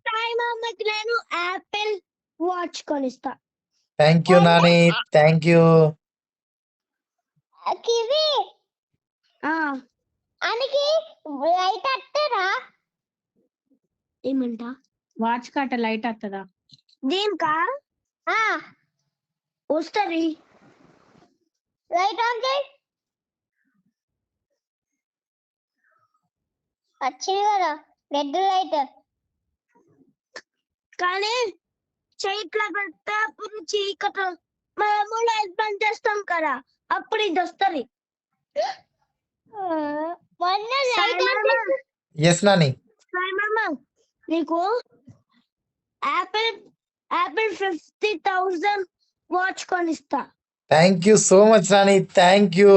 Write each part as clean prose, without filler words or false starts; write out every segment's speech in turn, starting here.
సాయి మామకి నేను Apple watch కొనిస్తా. Thank you Nani, thank you. కివి అనికి లైట్ అట్టరా ఏమంటా వాచ్ కట్ట లైట్ వస్తుందా? దీనికా వస్తుంది. లైట్ ఆన్ చేయి. వచ్చింది కదా రెడ్ లైట్. కానీ చైట్ల పెడితే అప్పుడు చీకటి మేము లైట్ బంద్ చేస్తాం కదా, అప్పుడు ఇది వస్తుంది. ఎస్ నాని. సాయి మామ నీకు యాపిల్ 50,000 వాచ్ కొనిస్తా. Thank you so much Nani, thank you.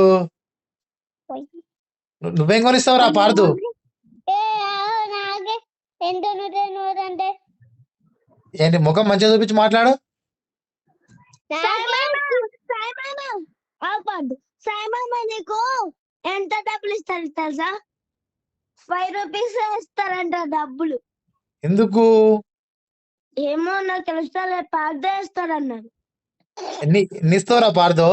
నువ్వేం కొనిస్తావురా పార్దు? ఏంటి ముఖం మంచిగా చూపించి మాట్లాడు. సాయి మామ నీకు ఎంత డబ్బులు ఇస్తారు తెలుసా? 5 రూపీస్ ఇస్తారంట డబ్బులు. ఎందుకు? ఏమో నాకు తెలుస్తా, పార్దే ఇస్తారన్నారు. ఎన్ని ఇస్తావురా పార్దో?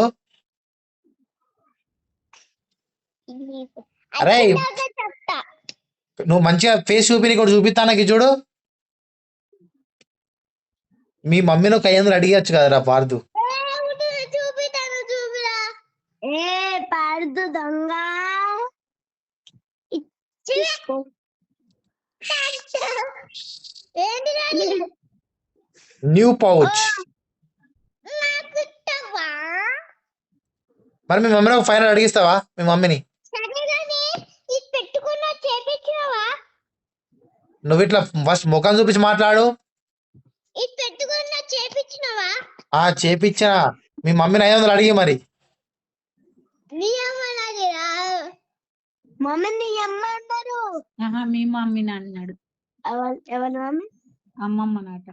అరే నువ్వు మంచిగా ఫేస్ చూపి కూడా చూపిస్తా నాకు చూడు. మీ మమ్మీలో 500 అడిగచ్చు కదరా పార్దు. ఏ పార్దు దొంగ తీసుకో. New pouch. మరి మీ మమ్మీని ఒక 500 అడిగిస్తావా మీ మమ్మీని? నువ్వు ఇట్లా ఫస్ట్ ముఖం చూపించి మాట్లాడు. చేపించిన మీ మమ్మీని 500 అడిగి మరి. మమ్మీని అమ్మ అన్నారు. మీ మమ్మీని అన్నాడు. ఎవరి మమ్మీ? అమ్మమ్మ నాట.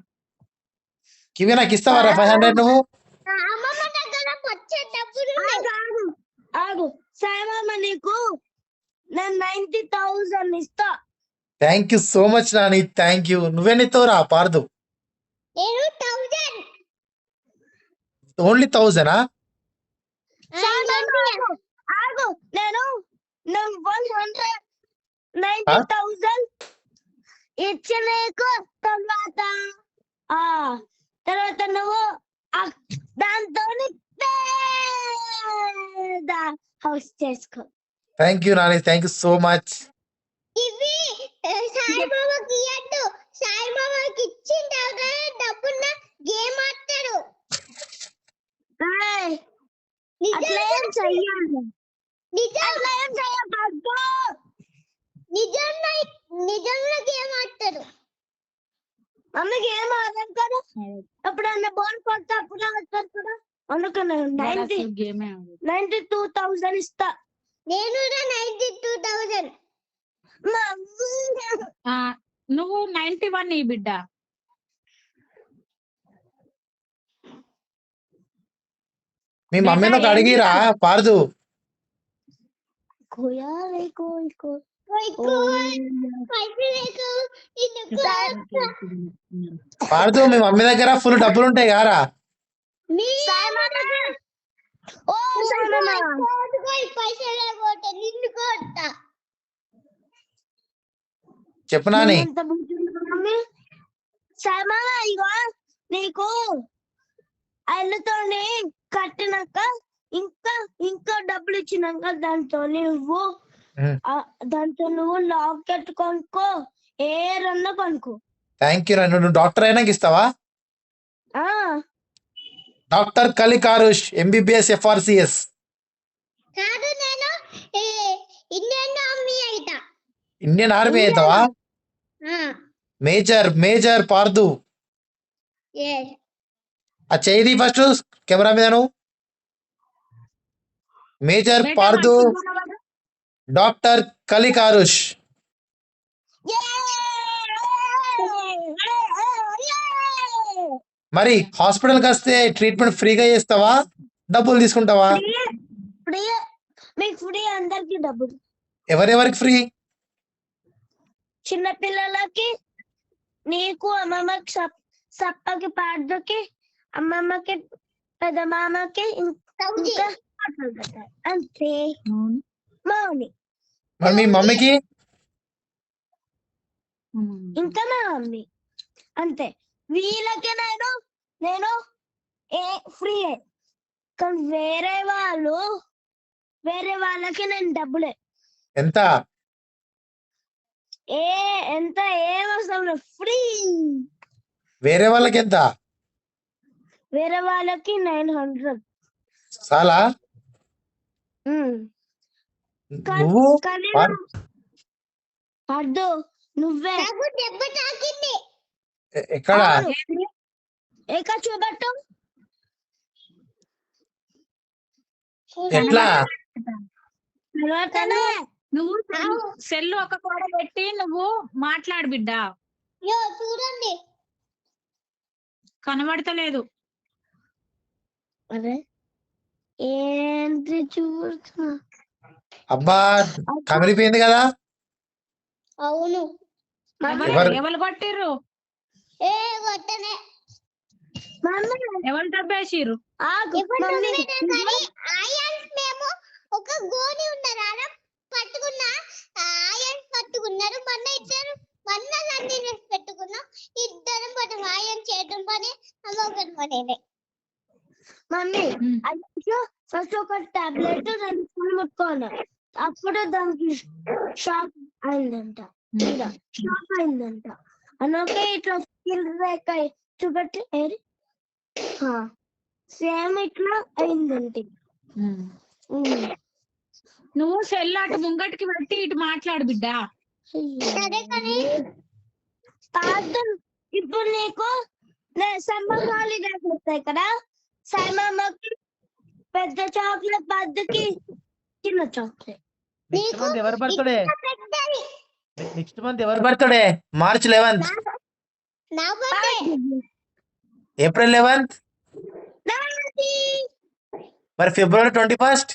కివి నాకు ఇస్తావారా 500 నువ్వు? ఆగు సాయి మామ నీకు నేను 90,000 ఇస్తా. Thank you so much Nani, thank you. నువ్వేం ఇస్తావురా పార్దు? ఓన్లీ 1000? ఆగు నేను 190,000 ఇచ్చలేకు తర్వాత నువ్వు దాంతో హౌస్ చేసుకో. Thank you Nani, thank you so much. సాయిబాబాకి ఇయ్యద్దు. సాయిబాబాకి ఇచ్చిన తర్వాత డబ్బున్న గేమ్ ఆడతాడు. అట్లేం చెయ్యాలి. నిజంగా గేమ్ ఆడతాడు. మమ్మీకి ఏం ఆడడం కదా, ఎప్పుడన్నా బాల్ పడితే అప్పుడు ఆడతారు కదా. అందుకని 92,000 ఇస్తా. నేను 92,000. నువ్వు 91 ఈ బిడ్డ. మీ మమ్మీని ఒక అడిగిరా పార్దు? పార్దు మీ మమ్మీ దగ్గర ఫుల్ డబ్బులు ఉంటాయి కారా? చెప్పు నాని. ఇగో నీకు అల్లుతో కట్టినాక ఇంకా డబ్బులు ఇచ్చినాక దాంతో నువ్వు లాకెట్ కొనుక్కో, ఏ రన్న కొనుక్కో. Thank you. నువ్వు డాక్టర్ అయినాక ఇస్తావా? డాక్టర్ కలికారుష్ ఎంబీబీఎస్ FRCS. ఇండియన్ ఆర్మీ అవుతావా? మేజర్ పార్దు. ఆ చేయి ఫస్ట్ కెమెరా మీద. నువ్వు మేజర్ పార్దు డాక్టర్ కలికారుష్. మరి హాస్పిటల్కి వస్తే ట్రీట్మెంట్ ఫ్రీగా చేస్తావా, డబ్బులు తీసుకుంటావా? ఫ్రీ, మీకు ఫ్రీ, అందరికి డబ్బులు. ఎవరెవరికి ఫ్రీ? చిన్న పిల్లలకి నీకు అమ్మమ్మకి సప్పకి పార్దుకి అమ్మమ్మకి పెద్ద మామకి సౌజీ ఇంకా పాటలు పెట్టాలి. అంతే మౌని మరి మీ మమ్మీకి ఇంకా మా మమ్మీ అంతే. వీళ్ళకి నేను ఫ్రీ. కానీ వేరే వాళ్ళకి నేను డబ్బులే. ఎంత? ఎంత ఏం అవసరం లేదు, ఫ్రీ. వేరే వాళ్ళకి ఎంత? వేరే వాళ్ళకి 900. చాలా నువ్వు కానీ వాట్? అద్దు నువ్వే. నాకు దెబ్బ తాకింది. ఎక్కడ? ఏక చూపెట్టు. ఎట్లా? తర్వాతనే నువ్వు సెల్ ఒక కోడ పెట్టి నువ్వు మాట్లాడు బిడ్డ. యో చూడండి. కనబడతలేదు. అరే ఏంటి చూస్తున్నా. అబ్బా కమిలిపోయింది కదా. అవును. ఎవరు కొట్టిర్రు? ఏ కొట్టనే. ఎవరు దబ్బేసిర్రు? ఆయన్స్ మేము ఒక గోని ఉన్నారు ఆడ పట్టుకున్న ఆయన్స్ పట్టుకున్నారు. మొన్న అన్ని పెట్టుకున్నాం. ఇద్దరం పట్టు ఆయన్ చేయడం పని ఒకటి పని. మమ్మీ ఫస్ట్ ఒక టాబ్లెట్ 2 పూలు ముట్టుకోను. అప్పుడు దానికి షాక్ అయిందంట. షాక్ అయిందంట. అనొకే ఇట్లా రేఖ చూపెట్టి సేమ్ ఇట్లా అయిందంటే. నువ్వు సెల్ అటు ముంగటికి పెట్టి ఇటు మాట్లాడు బిడ్డ. సరే కానీ కాదు ఇప్పుడు నీకు సమ్మర్ హాలిడేస్ వస్తాయి కదా. సాయిమామకి పెద్ద చాక్లెట్, బద్దుకి చిన్న చాక్లెట్. నెక్స్ట్ మంత్ ఎవరి బర్త్డే? పెద్దది నెక్స్ట్ మంత్ ఎవరి బర్త్డే? మార్చ్ 11th, నా బర్త్డే. ఏప్రిల్ 11th, మరి ఫిబ్రవరి 21st.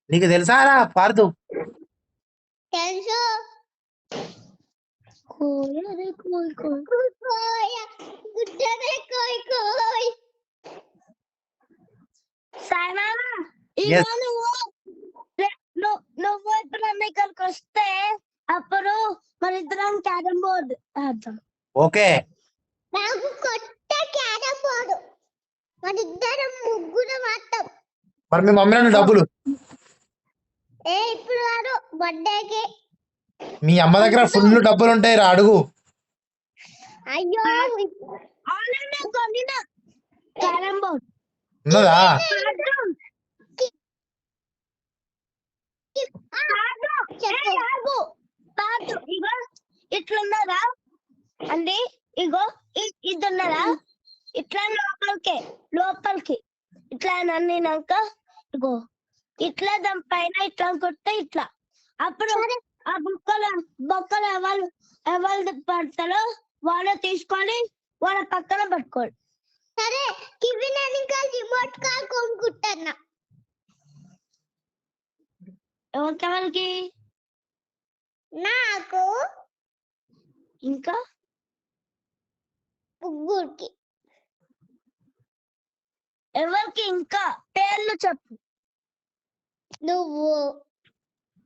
నీకు తెలుసారా పార్దు? తెలుసు. కోయ్ కోయ్ కోయ్ గుడ్డనే కోయ్ కోయ్. సాయిమామ Yes. నువ్వు ఎప్పుడన్నా ఇక్కడికి వస్తే అప్పుడు మన ఇద్దరం క్యారమ్ బోర్డ్ ఆడతాం. ఓకే. నాకు కొత్త క్యారమ్ బోర్డు. మన ఇద్దరం ముగ్గురు మాత్రం. మరి మీ మమ్మీ నన్ను డబ్బులు ఇప్పుడు వాడు బర్త్డేకి. మీ అమ్మ దగ్గర ఫుల్ డబ్బులు ఉంటాయి రా అడుగు. అయ్యో ఆన్లైన్ కొనిన క్యారమ్ బోర్డ్ ఉన్నదా? ఇగో ఇట్లున్నారా అండి. ఇగో ఇదున్నారా ఇట్లా లోపలికి ఇట్లా అన్నాక ఇగో ఇట్లా దాని పైన ఇట్లా కొట్టే ఇట్లా. అప్పుడు ఆ బొక్కలు ఎవరు పడతారో వాళ్ళు తీసుకొని వాళ్ళ పక్కన పట్టుకోండి. సరే కివి నేను ఇంకా రిమోట్ కార్ కొనుక్కుంటున్నా. ఎవరికి నాకు ఇంకా ముగ్గురికి. ఎవరికి ఇంకా పేర్లు చెప్పు. నువ్వు,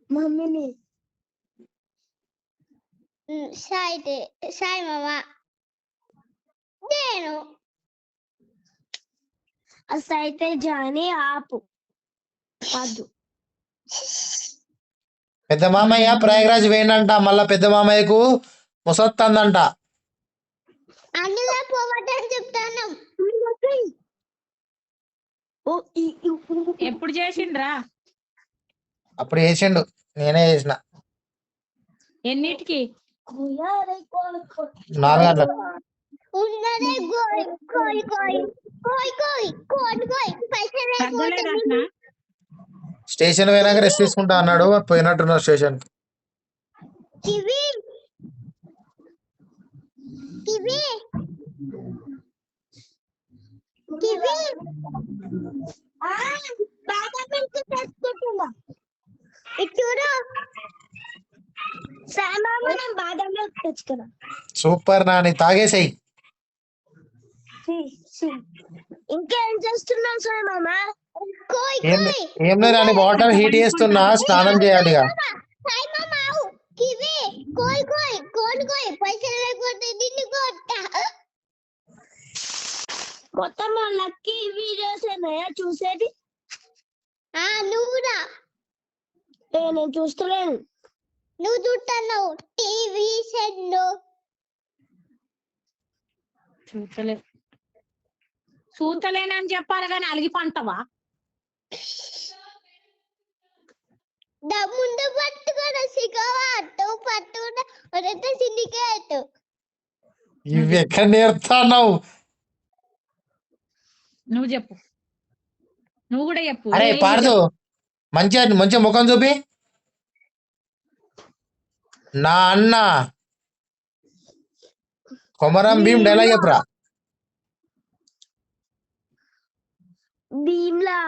మమ్మీని, సాయి మామ, నేను. అసైతే జాని ఆపు కాదు. పెద్ద మామయ్య ప్రయాగరాజ్ వేయండంట. మళ్ళా పెద్ద మామయ్యకు ముసొత్తందంట. అందులో పోవటం చెప్తాను. ఎప్పుడు చేసిండ్రా? అప్పుడు వేసిండు, నేనే చేసిన. ఎన్నిటికి? 4 గంటలకు. ఉన్నదే కోయ్ కోయ్ కోయ్ కోయ్ కోయ్ కోయ్ కోయ్ పైసలు తగ్గలేదట్నా? స్టేషన్ పోయినాక రెస్ట్ తీసుకుంటా అన్నాడు. పోయినట్టున్నాడు స్టేషన్. కివి కివి కివి బాదం మిల్క్ తెచ్చుకుంటున్నా. ఇటు చూడు. సామామ నేను బాదం మిల్క్ తెచ్చుకున్నా. సూపర్ నాని, తాగేసేయ్. ఇంకేం చేస్తున్నావు సామామ? కోయ్ ఏం కోయ్ ఏం లేదు నాని, వాటర్ హీట్ చేస్తున్నా, స్నానం చేయాలిగా. సాయి మామ ఆవు కివి కోయ్ కోయ్ కోన్ కోయ్ పైసలు లేకపోతే నిన్ను కొట్టా. మొత్తం లక్కీ వీడియోస్ ఏనాయా చూసేది? నువ్వురా నేను చూస్తలేను. నువ్వు చూస్తున్నావు టీవీ సెన్ను. చూతలేనని చెప్పాలి కానీ అలిగి పంటవా? ముందు పట్టుకోరా సిగవాటు పట్టుకున్న ఒరంత సిండికేట్. ఇవి ఎక్కడ నేర్తావు? నువ్వు చెప్పు, నువ్వు కూడా చెప్పు. అరే పార్దు, మంచిగా మంచిగా ముఖం చూపి. నా అన్న కొమరం భీం డైలాగ్ చెప్పురా. భీమ్లా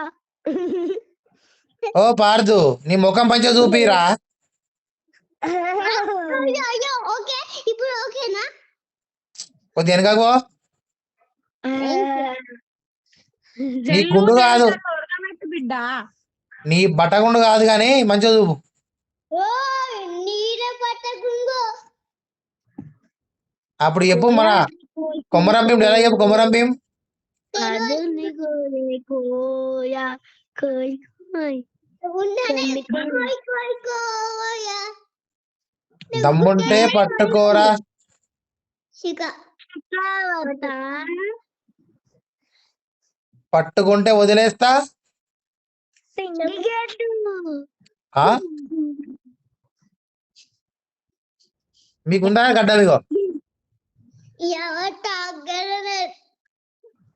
ఓ పార్దు, నీ ముఖం పంచ చూపిరా. అయ్యో ఓకే ఇప్పుడు ఓకేనా? కొద్ది వెనకగో. నీ జల్లు గుండు కాదు, దేవతను ఉరకబెట్టు బిడ్డ. నీ బట్టగుండు కాదు కానీ మంచిగా చూపు. ఓ నీరే పట్టకుంగో. అప్పుడు చెప్పు మన కొమరం భీం డైలాగ్ చెప్పు. కొమరం భీం అదుని కోరే కోయా కోయ్ కోయ్ ఉన్ననే కొన్ని కోయ్ కోయ్ కోయా. దమ్ముంటే పట్టుకోరా. శిఖ చక్రవర్త పట్టుకుంటే వదిలేస్తా. సిండికేట్ ఆ మీకుందా గడ్డ? ఇగో ఎవట గరనే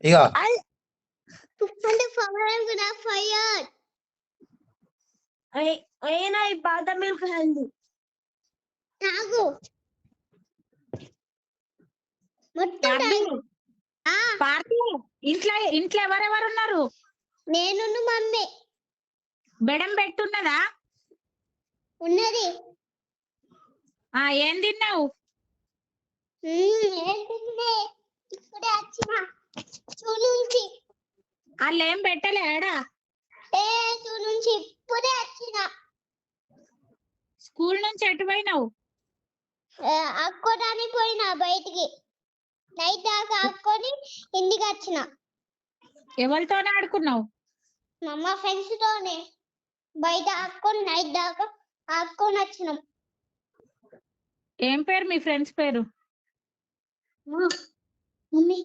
ఇగో అంటే ఫైర్ నా ఫైర్. అయినా ఈ బాదం మిల్క్ హెల్దీ. తాగు మొత్తం పార్దు, తాగు. పార్దు, ఇంట్లో ఎవరెవరు ఉన్నారు? నేను మమ్మీ బెడం పెట్టున్నదా? ఉన్నది. ఏం తిన్నావు? ఏంటిది? ఇప్పుడే వచ్చిన చూ నుంచి. వాళ్ళు ఏం పెట్టలేడా? చూ నుంచి ఇప్పుడే వచ్చిన. స్కూల్ నుంచి ఎటు పోయినావు? అక్కోడానికి పోయినా బయటికి. నైట్ దాకా ఆడుకొని ఇంటికి వచ్చిన. ఎవరితోనే ఆడుకున్నావు? మా అమ్మ ఫ్రెండ్స్ తోనే బయట ఆడుకొని నైట్ దాకా ఆడుకొని వచ్చినాం. ఏం పేరు మీ ఫ్రెండ్స్ పేరు? మమ్మీ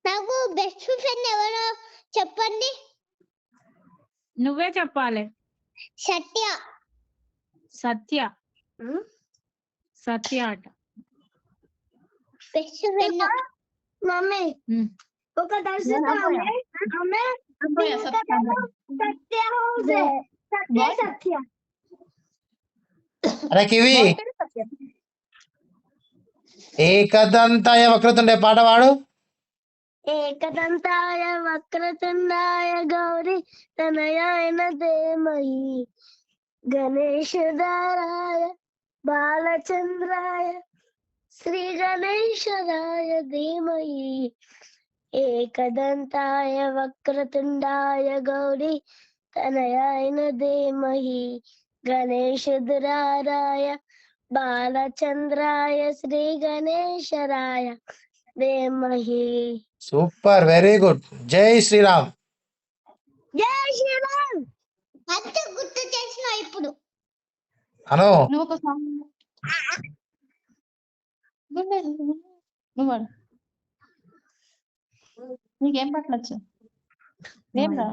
నాకు బెస్ట్ ఫ్రెండ్ ఎవరో చెప్పండి. నువ్వే చెప్పాలి. సత్య. సత్య. సత్య అట బెస్ట్ ఫ్రెండ్. మమ్మీ ఉమ్. ఒక దర్శనం సత్య సత్య అరే కివి, ఏకదంతాయ వక్రతుండే పాట పాడు. ఏకదంతాయ వక్రతుండాయ గౌరీ తనయాయ ధీమహి గణేశధారాయ బాలచంద్రాయ శ్రీ గణేశరాయ ధీమహి ఏకదంతాయ వక్రతుండాయ గౌరీ తనయాయ ధీమహి గణేశధరాయ బాలచంద్రాయ శ్రీ గణేశరాయ ధీమహి. Super, very good. జై శ్రీరామ్. జై శ్రీరామ్. అంత గుర్తు చేసిన ఇప్పుడు. అను నువ్వు ఒక సాంగ్ నువ్వు నీకేం పట్లొచ్చు? ఏం రా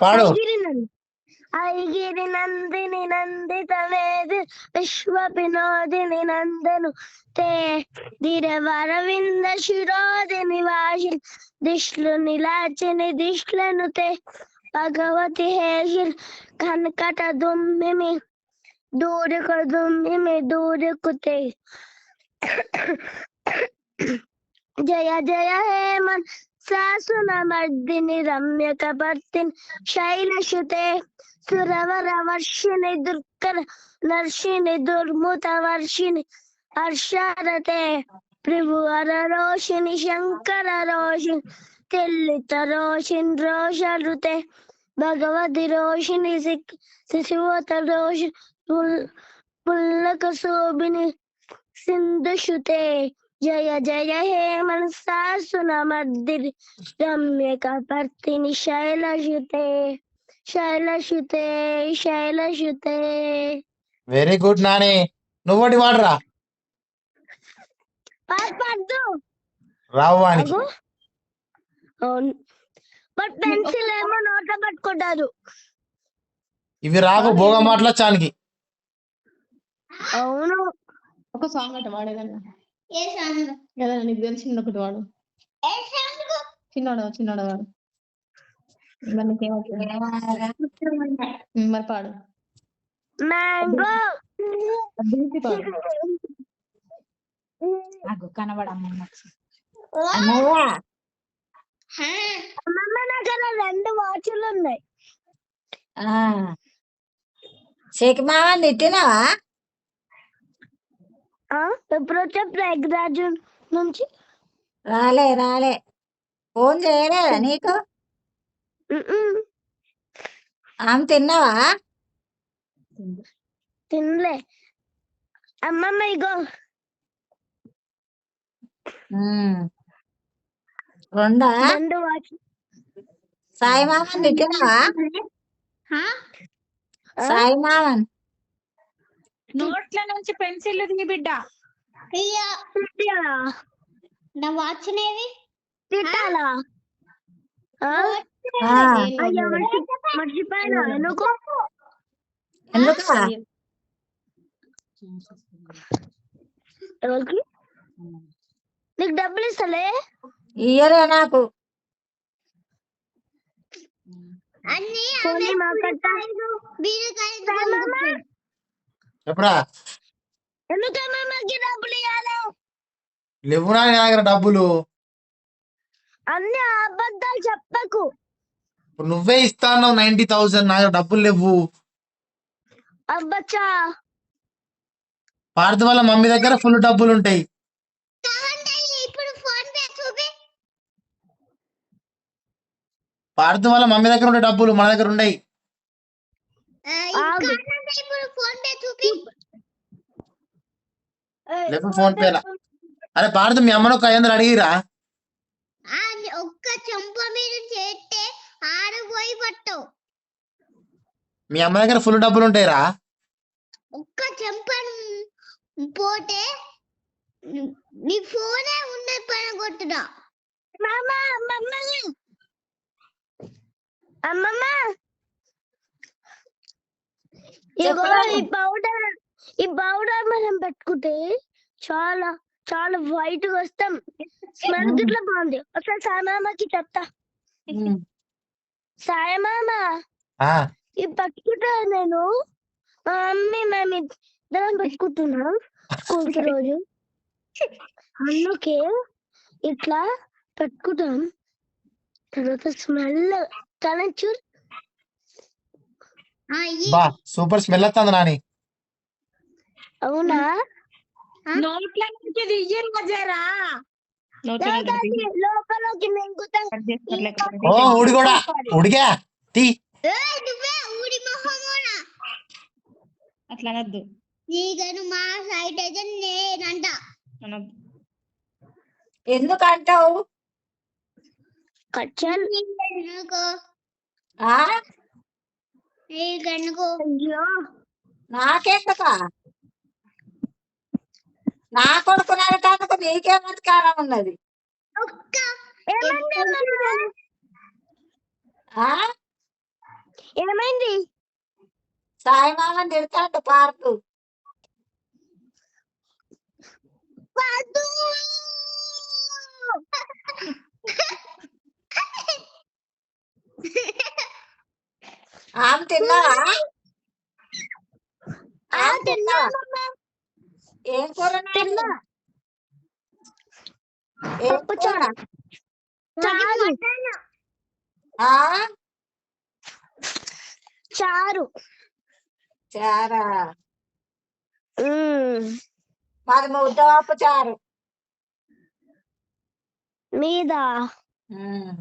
పాడు. ఐగిరి నందిని నందితమేది విశ్వ వినోదిని నందను తే దిరవరవింద శిరోదిని వాషి దిష్లు నిలాచిని దిష్లను తే భగవతి హేషిర్ కనకట దుమ్మిమి दूर कदम में दूर कुते जय जय हे मन सासुन मर्दिनि रम्य कपर्तिन शैलसुते सुरवर वर्षिणि दुर्कर नर्षिणि दुर्मुत वर्षिणि हर्षरते त्रिभुवन रोषिणि शंकर रोषिणि तिल्लित रोषिणि रोषरुते भगवति रोषिणि शिशुवत रोषिणि पुल्लक शोभिनि सिंधुषुते जय जय हे मनसासुन मर्दिनि रम्य कपर्तिनि शैलसुते शैलसुते शैलसुते వెరీ గుడ్ నాని. నువ్వటి వాడరా పాపద్దు రావు వానికి. అగో అవును బట్ పెన్సిల్ ఏమో నోట పట్టుకుంటారు ఇవి రావు భోగ మాటలచ్చానికి. అవును ఒక సాంగ్ అట వాడేదన్నా ఏ సాంగ్ ఏదైనా నీకు తెలిసింది ఒకటి వాడు. ఏ సాంగ్ చిన్నోడు వాడు. మరి నీకేమవుతుంది? మరి పాడు. మ్యాంగో అది తీసి పాడు. నాకు కనబడమ్మ అమ్మమ్మ నా దగ్గర 2 వాచులు ఉన్నాయి షేక్ మామ తిట్టినావా? ఎప్పుడు వచ్చా ప్రయాగ్రాజ్ నుంచి రాలే ఫోన్ చేయలేదా నీకు? ఆమె తిన్నావా? తినలే అమ్మమ్మ ఇగో రెండా? 2 వాచులు సాయి మామని తిట్టినావా? సాయి మామన్ నోట్ల నుంచి పెన్సిల్ తీ బిడ్డ. అయ్యా తిట్టాలా నా వాచ్ నేవి తిట్టాలా అయ్యో మర్చిపోయినా ఎందుకు ఎందుకు? ఎవరికి నీకు డబ్బులు ఇస్తలే ఇయ్యలే నాకు. అన్ని పోనీ మాకట్ట బీరకాయ ఎప్పుడా ఎందుకమ్మమ్మకి డబ్బులు ఇవ్వాలి లేవు నా దగ్గర డబ్బులు. అన్ని అబద్ధాలు చెప్పకు ఇప్పుడు నువ్వే ఇస్తా అన్నావు 90,000. నా దగ్గర డబ్బులు లేవు. అబ్బచ్చా పార్థ వాళ్ళ మమ్మీ దగ్గర ఫుల్ డబ్బులు ఉంటాయి. ఇప్పుడు ఫోన్ పే చూపి పార్థ వాళ్ళ మమ్మీ దగ్గర ఉండే డబ్బులు మన దగ్గర ఉండయి. ఆగు. ఇప్పుడు ఫోన్ పే చూపి లేవు ఫోన్ పేలా. అరే పార్థ మీ అమ్మను ఒక 500 అడిగిరా. ఒక్క చెంప మీద చేస్తే ఆడపోయి పట్టవు. మీ అమ్మ దగ్గర ఫుల్ డబ్బులు ఉంటాయిరా. ఒక్క చెంపను పోతే నీ ఫోనే ఉన్నది పైన కొట్టుదా. అమ్మమ్మ ఇగో ఈ పౌడర్ మనం పెట్టుకుంటే చాలా చాలా వైట్ గా వస్తాం. స్మెల్ గిట్లా బాగుంది. ఒకసారి సాయమామకి చెప్తా. సాయమామ ఆ ఈ పట్టుకుంటా నేను మా మమ్మీ మేము ఇద్దరం పెట్టుకుంటున్నాం స్కూల్కి రోజు. అందుకే ఇట్లా పెట్టుకుంటాం. తర్వాత స్మెల్ చాలా చూడు. బా సూపర్ స్మెల్ వస్తుంది నాని. అవునా నోట్ల నుంచి తీయరు మజారా. లోపలికి మింగుతాం. ఓ ఉడి కూడా ఉడిగా తీ. నువ్వే ఊడి మొహమోనా అట్లా అనద్దు. నీకను మా సైట్ అయితే నేనంట. అనద్దు. ఎందుకంటావు? కచ్చల్ నీకనుకో ఆ నీకనుకో అయ్యో నాకెందుకా? నా కొడుకు నరకానికి నీకేం అధికారం ఉన్నది? ఒక్క ఏమైంది అమ్మమ్మ? ఆ ఏమైంది? సాయి మామని తిడతాడు పార్కు. పదు ఆమె తిన్నావా? ఆ? తిన్నానమ్మా. ఏం కూర నాని? తిన్నా. ఏం పప్పు కూర? చారు. ఆ చారు. చారా. ఉమ్. మాది ముద్దపప్పు చారు. మీద ఉమ్.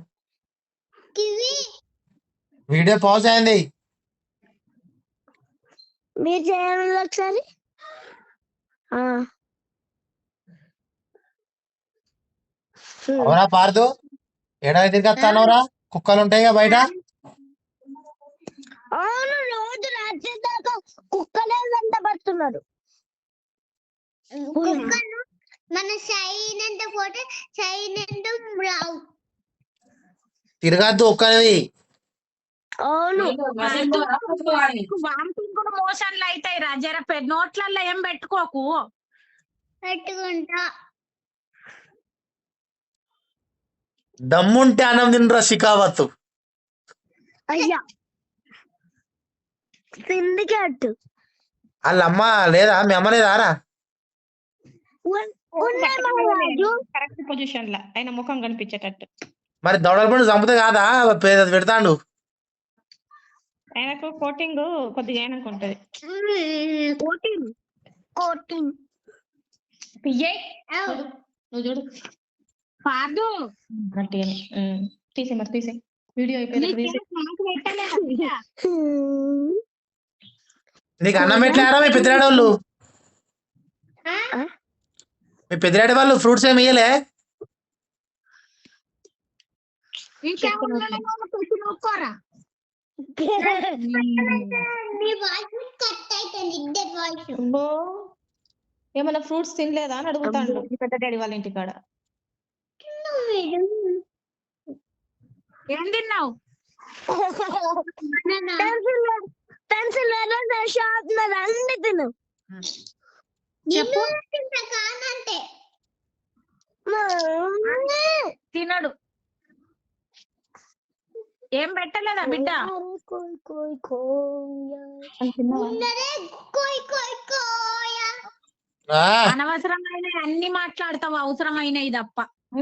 కివి వీడియో పాజ్ అయింది. మీరు చేయాలి ఒకసారి. అవునా పార్దు? ఏడా తిరిగొస్తానవరా? కుక్కలు ఉంటాయిగా బయట. అవును, రోజు రాత్రి దాకా కుక్కలే వెంట పడుతున్నారు. కుక్కను మన సైలెంట్ పోతే సైలెంట్ రావు. తిరగద్దు ఒక్కనివి. అవును. వామిటింగ్ కూడా మోషన్లు అవుతాయి రా. జర నోట్లల్లో ఏం పెట్టుకోకు. పెట్టుకుంటా. దమ్ముంటే అన్నం తినరా షికావత్. అయ్యా సిండికేట్ వాళ్ళ అమ్మ లేదా? మీ అమ్మ లేదా రా? ఉన్నాయి మా రాజు. కరెక్ట్ పొజిషన్ లా ఆయన ముఖం కనిపించేటట్టు. మరి దౌడల పండు చంపుతే కాదా పెడతాండు. ఆయనకు కోటింగ్ కొద్దిగా ఆయనకు ఉంటది. కోటింగ్ పియ్యే నువ్వు చూడు పాదు గట్టిగానే. తీసే మరి తీసే వీడియో అయిపోయాక తీసే. నీకు అన్నం ఎట్లారా మీ పెద్దడాడి వాళ్ళు? మీ పెద్దడాడి వాళ్ళు ఫ్రూట్స్ ఏమి ఇయ్యలే? మీ వాయిస్ కట్ అవుతుంది ఇద్దరు వాయిస్. అబ్బో ఏమన్నా ఫ్రూట్స్ తినలేదా అని అడుగుతాండు మీ పెద్ద డాడీ వాళ్ళ ఇంటికాడ. ఏం తిన్నావు? పెన్సిల్ షార్ప్నర్ అన్ని తిను. చెప్పు. కానంటే తినడు. ఏం పెట్టలేదా బిడ్డ? ఉన్నదే కోయ్ కోయ్ కోయ. ఆ, అనవసరమైన అన్ని మాట్లాడతావు, అవసరమైనవి తప్ప.